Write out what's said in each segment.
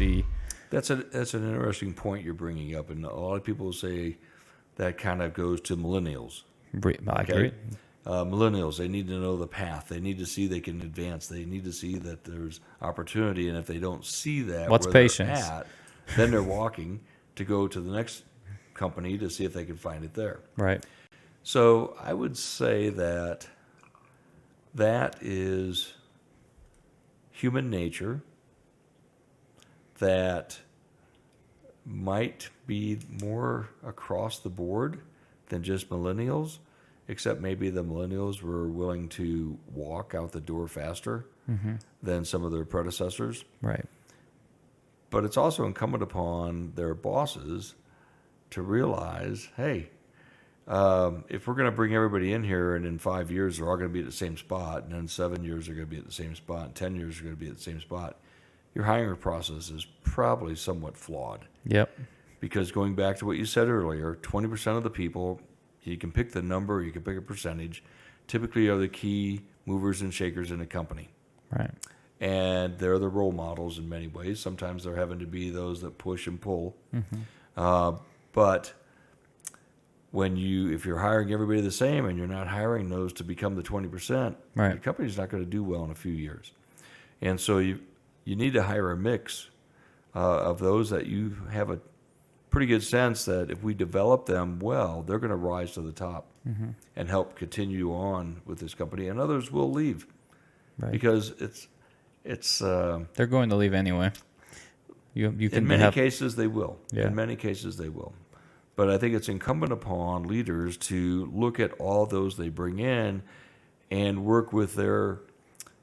see. That's an interesting point you're bringing up, and a lot of people say that kind of goes to millennials. I agree. Millennials, they need to know the path. They need to see they can advance. They need to see that there's opportunity, and if they don't see that, What's where patience? they're at, then they're walking to go to the next company to see if they can find it there. Right. So I would say that is human nature that might be more across the board than just millennials, except maybe the millennials were willing to walk out the door faster than some of their predecessors. Right. But it's also incumbent upon their bosses to realize, hey, if we're going to bring everybody in here and in 5 years they're all going to be at the same spot, and then 7 years they're going to be at the same spot, and 10 years they're going to be at the same spot, your hiring process is probably somewhat flawed. Yep. Because going back to what you said earlier, 20% of the people, you can pick the number, you can pick a percentage, typically are the key movers and shakers in a company. Right. And they're the role models in many ways. Sometimes they're having to be those that push and pull. But if you're hiring everybody the same and you're not hiring those to become the 20%, right, your company's not going to do well in a few years. And so you need to hire a mix of those that you have a pretty good sense that if we develop them well, they're going to rise to the top and help continue on with this company. And others will leave because it's they're going to leave anyway. You can in many cases they will. Yeah. In many cases they will. But I think it's incumbent upon leaders to look at all those they bring in and work with those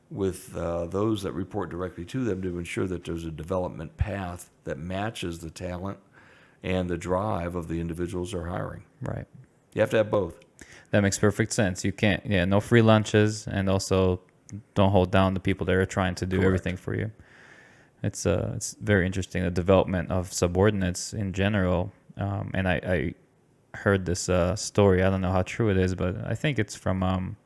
that report directly to them to ensure that there's a development path that matches the talent and the drive of the individuals they're hiring. Right. You have to have both. That makes perfect sense. You can't, no free lunches, and also don't hold down the people that are trying to do everything for you. It's very interesting, the development of subordinates in general. And I heard this story. I don't know how true it is, but I think it's from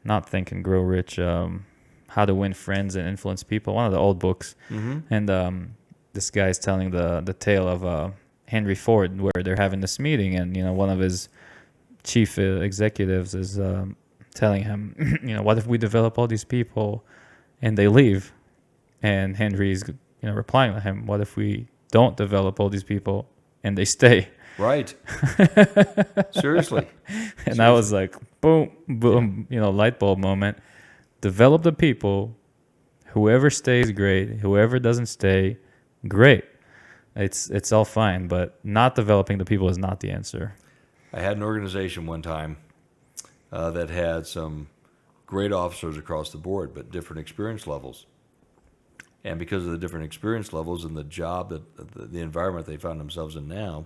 Not Think and Grow Rich, How to Win Friends and Influence People, one of the old books. And this guy is telling the tale of Henry Ford, where they're having this meeting, and one of his chief executives is telling him, what if we develop all these people and they leave? And Henry's replying to him, what if we don't develop all these people and they stay? Right. Seriously. And I was like, boom, boom, light bulb moment. Develop the people. Whoever stays, great. Whoever doesn't stay, great. It's all fine, but not developing the people is not the answer. I had an organization one time that had some great officers across the board, but different experience levels. And because of the different experience levels and the job, the environment they found themselves in now,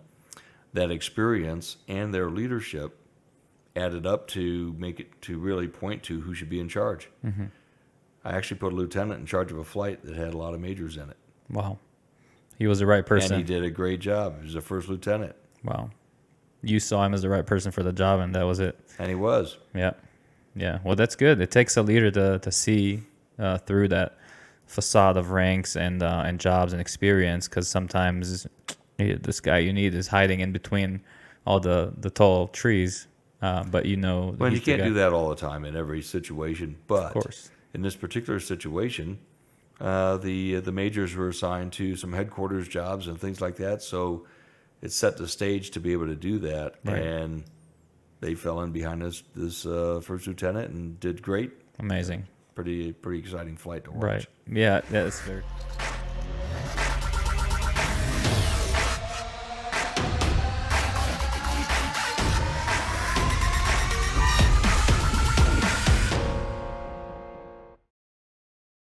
that experience and their leadership added up to make it to really point to who should be in charge. I actually put a lieutenant in charge of a flight that had a lot of majors in it. Wow. He was the right person. And he did a great job. He was a first lieutenant. Wow. You saw him as the right person for the job, and that was it. And he was. Yeah. Yeah. Well, that's good. It takes a leader to see through that facade of ranks and jobs and experience, because sometimes this guy you need is hiding in between all the tall trees. But well, you can't do that all the time in every situation. But of course, in this particular situation, the majors were assigned to some headquarters jobs and things like that. So it set the stage to be able to do that. Right. And they fell in behind this first lieutenant and did great. Amazing. Pretty exciting flight to watch. Right. Yeah, that's very.